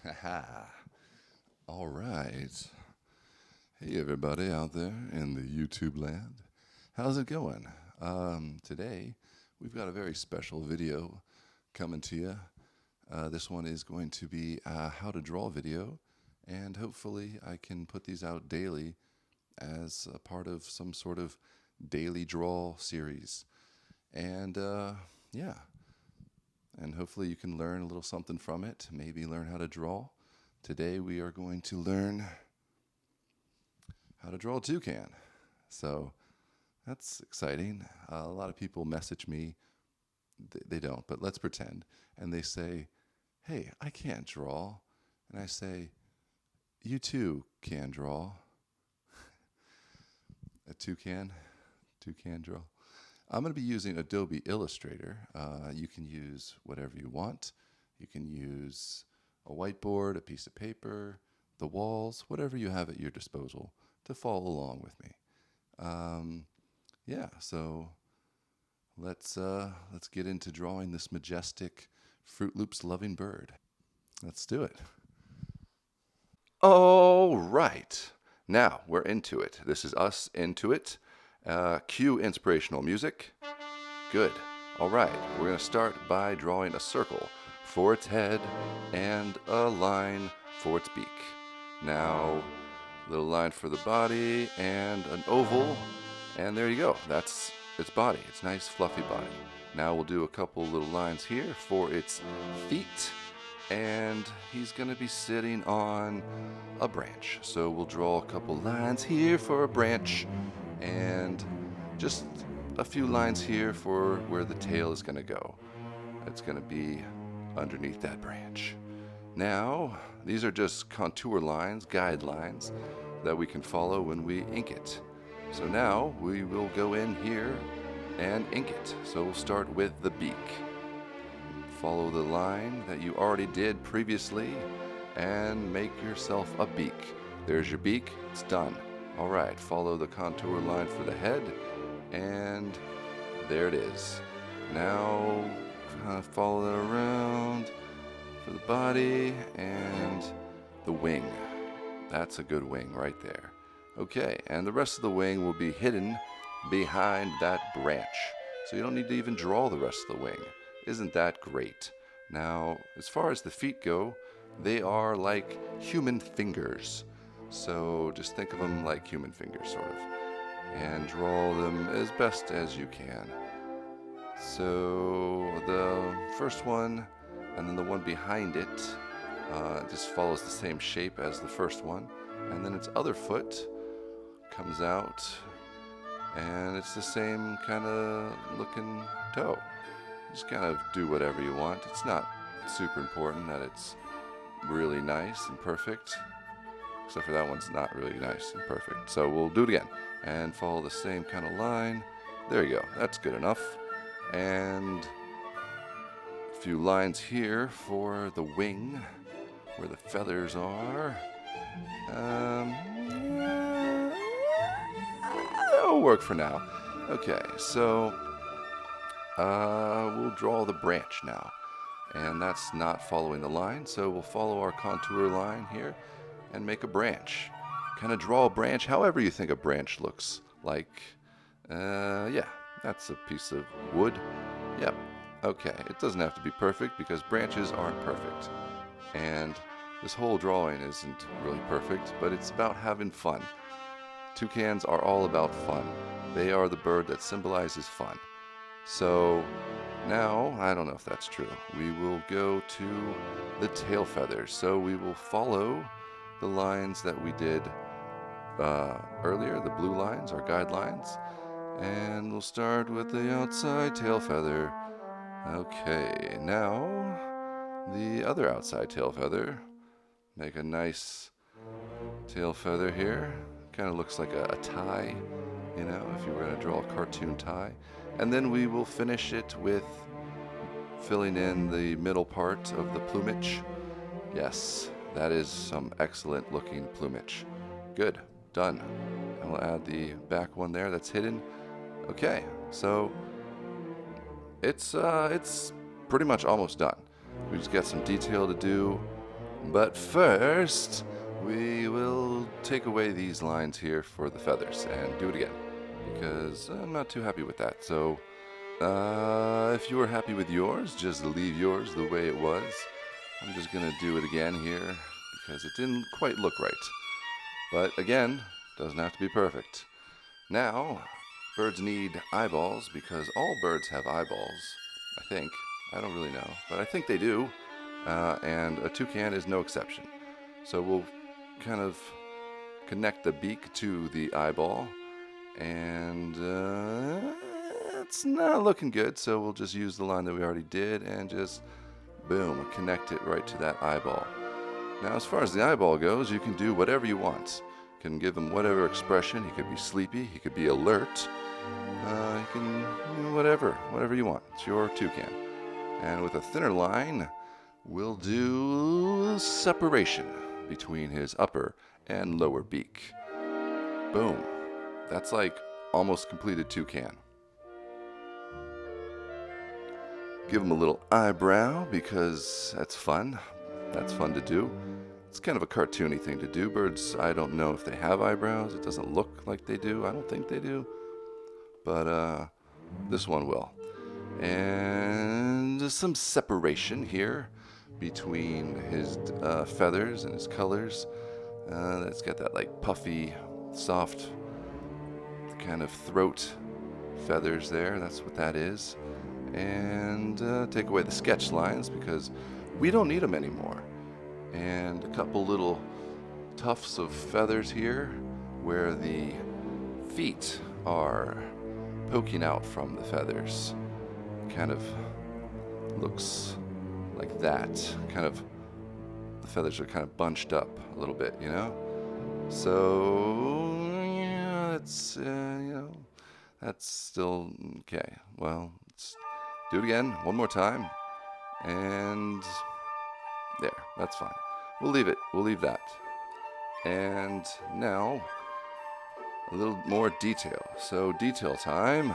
Haha. All right. Hey, everybody out there in the YouTube land. How's it going? Today, we've got a very special video coming to you. This one is going to be a how to draw video, and hopefully, I can put these out daily as a part of some sort of daily draw series. And yeah, and hopefully you can learn a little something from it, maybe learn how to draw. Today we are going to learn how to draw a toucan. So that's exciting. A lot of people message me, they don't, but let's pretend, and they say, hey, I can't draw. And I say, you too can draw. A toucan draw. I'm going to be using Adobe Illustrator. You can use whatever you want. You can use a whiteboard, a piece of paper, the walls, whatever you have at your disposal to follow along with me. Yeah, so let's get into drawing this majestic Fruit Loops loving bird. Let's do it. All right. Now we're into it. This is us into it. Cue inspirational music. Good. All right. We're going to start by drawing a circle for its head and a line for its beak. Now, a little line for the body and an oval. And there you go. That's its body. It's nice, fluffy body. Now we'll do a couple little lines here for its feet. And he's going to be sitting on a branch. So we'll draw a couple lines here for a branch and just a few lines here for where the tail is going to go. It's going to be underneath that branch. Now, these are just contour lines, guidelines that we can follow when we ink it. So now we will go in here and ink it. So we'll start with the beak. Follow the line that you already did previously and make yourself a beak. There's your beak, it's done. All right, follow the contour line for the head, and there it is. Now, kind of follow it around for the body and the wing. That's a good wing right there. Okay, and the rest of the wing will be hidden behind that branch. So you don't need to even draw the rest of the wing. Isn't that great? Now, as far as the feet go, they are like human fingers. So just think of them like human fingers, sort of, and draw them as best as you can. So the first one and then the one behind it just follows the same shape as the first one. And then its other foot comes out and it's the same kind of looking toe. Just kind of do whatever you want. It's not super important that it's really nice and perfect. Except for that one's not really nice and perfect. So we'll do it again and follow the same kind of line. There you go. That's good enough. And a few lines here for the wing where the feathers are. That'll work for now. Okay, so we'll draw the branch now. And that's not following the line, so we'll follow our contour line here and make a branch. Kind of draw a branch however you think a branch looks like. Yeah, that's a piece of wood. Yep. Okay, it doesn't have to be perfect because branches aren't perfect. And this whole drawing isn't really perfect, but it's about having fun. Toucans are all about fun. They are the bird that symbolizes fun. So now, I don't know if that's true, we will go to the tail feathers. So we will follow the lines that we did earlier, the blue lines, our guidelines. And we'll start with the outside tail feather. Okay, now the other outside tail feather. Make a nice tail feather here. Kind of looks like a tie, you know, if you were going to draw a cartoon tie. And then we will finish it with filling in the middle part of the plumage. Yes, that is some excellent looking plumage. Good, done. And we'll add the back one there that's hidden. Okay, so it's pretty much almost done. We just got some detail to do But first, we will take away these lines here for the feathers and do it again, because I'm not too happy with that. So, if you were happy with yours, just leave yours the way it was. I'm just going to do it again here, because it didn't quite look right. But again, doesn't have to be perfect. Now, birds need eyeballs, because all birds have eyeballs, I think. I don't really know, but I think they do. And a toucan is no exception. So we'll kind of connect the beak to the eyeball, and it's not looking good, so we'll just use the line that we already did and just, boom, connect it right to that eyeball. Now, as far as the eyeball goes, you can do whatever you want. You can give him whatever expression. He could be sleepy, he could be alert, you can, whatever you want. It's your toucan. And with a thinner line, we'll do separation between his upper and lower beak. Boom. That's like almost completed toucan. Give him a little eyebrow, because that's fun. That's fun to do. It's kind of a cartoony thing to do. Birds, I don't know if they have eyebrows. It doesn't look like they do. I don't think they do. But this one will. And some separation here between his feathers and his colors. It's got that like puffy, soft kind of throat feathers there. That's what that is. And take away the sketch lines, because we don't need them anymore. And a couple little tufts of feathers here where the feet are poking out from the feathers. Kind of looks like that. Kind of, the feathers are kind of bunched up a little bit, you know? So, yeah, it's, that's still okay. Well, let's do it again, one more time. And there, that's fine. We'll leave it. We'll leave that. And now, a little more detail. So, detail time.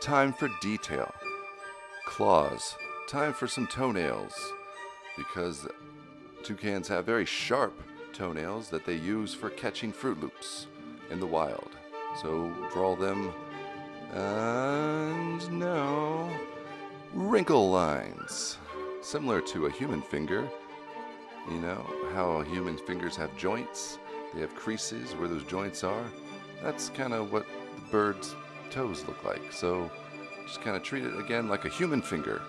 Time for detail. Claws. Time for some toenails. Because toucans have very sharp toenails that they use for catching Fruit Loops in the wild. So, draw them. And now, wrinkle lines. Similar to a human finger. You know how human fingers have joints? They have creases where those joints are. That's kind of what the bird's toes look like. So just kind of treat it again like a human finger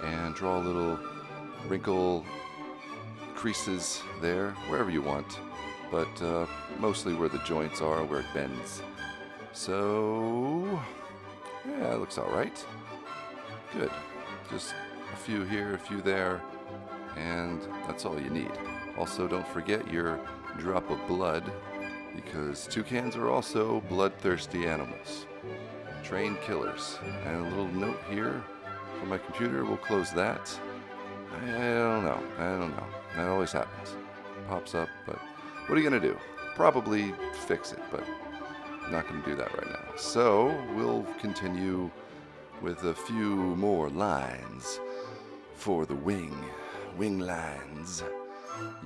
and draw little wrinkle creases there, wherever you want. But mostly where the joints are, where it bends. So, yeah, it looks all right. Good. Just a few here, a few there. And that's all you need. Also, don't forget your drop of blood, because toucans are also bloodthirsty animals. Trained killers. And a little note here for my computer. We'll close that. I don't know. That always happens. Pops up, but what are you going to do? Probably fix it, but I'm not going to do that right now. So, we'll continue with a few more lines for the wing lines.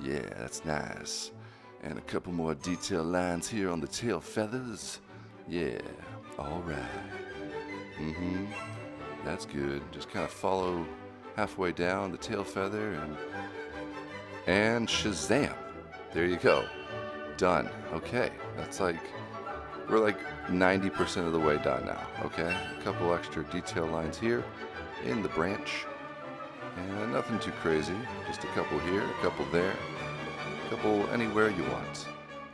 Yeah, that's nice. And a couple more detail lines here on the tail feathers. Yeah, all right. That's good. Just kind of follow halfway down the tail feather and shazam. There you go. Done. Okay, that's like, we're like 90% of the way done now. Okay, a couple extra detail lines here in the branch. And nothing too crazy, just a couple here, a couple there, a couple anywhere you want.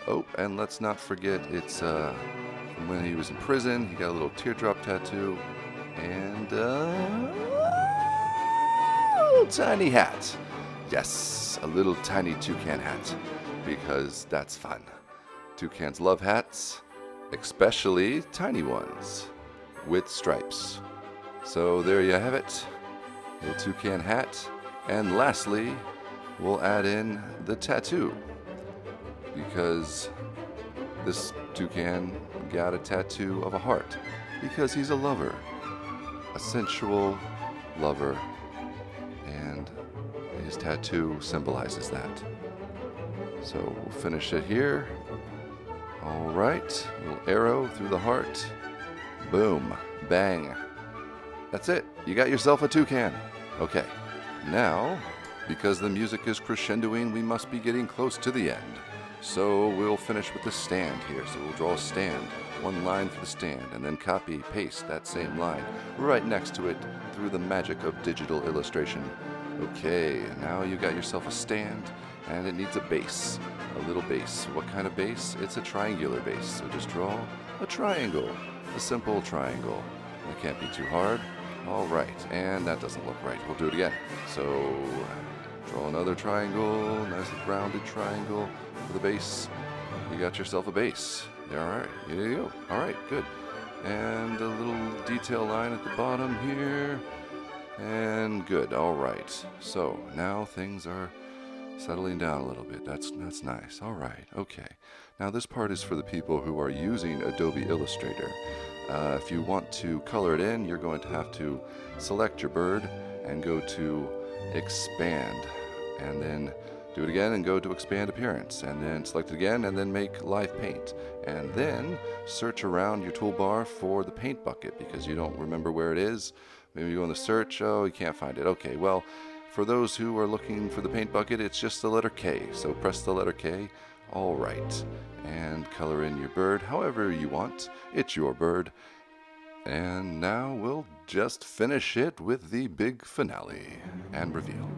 Oh, and let's not forget, it's from when he was in prison. He got a little teardrop tattoo and a little tiny hat. Yes, a little tiny toucan hat, because that's fun. Toucans love hats, especially tiny ones with stripes. So there you have it. Little toucan hat. And lastly, we'll add in the tattoo, because this toucan got a tattoo of a heart, because he's a lover, a sensual lover, and his tattoo symbolizes that. So we'll finish it here. All right, little arrow through the heart. Boom, bang. That's it. You got yourself a toucan. Okay, now, because the music is crescendoing, we must be getting close to the end. So we'll finish with the stand here. So we'll draw a stand, one line for the stand, and then copy, paste that same line right next to it through the magic of digital illustration. Okay, now you got yourself a stand, and it needs a base, a little base. What kind of base? It's a triangular base. So just draw a triangle, a simple triangle. That can't be too hard. All right, and that doesn't look right. We'll do it again. So draw another triangle, nice rounded triangle for the base. You got yourself a base. All right, here you go. All right, good. And a little detail line at the bottom here. And good, all right. So now things are settling down a little bit. That's nice. All right, okay. Now this part is for the people who are using Adobe Illustrator. If you want to color it in, you're going to have to select your bird and go to expand, and then do it again and go to expand appearance, and then select it again and then make live paint, and then search around your toolbar for the paint bucket because you don't remember where it is. Maybe you go in the search, oh, you can't find it. Okay, well, for those who are looking for the paint bucket, it's just the letter K, so press the letter K. All right, and color in your bird however you want. It's your bird. And now we'll just finish it with the big finale and reveal.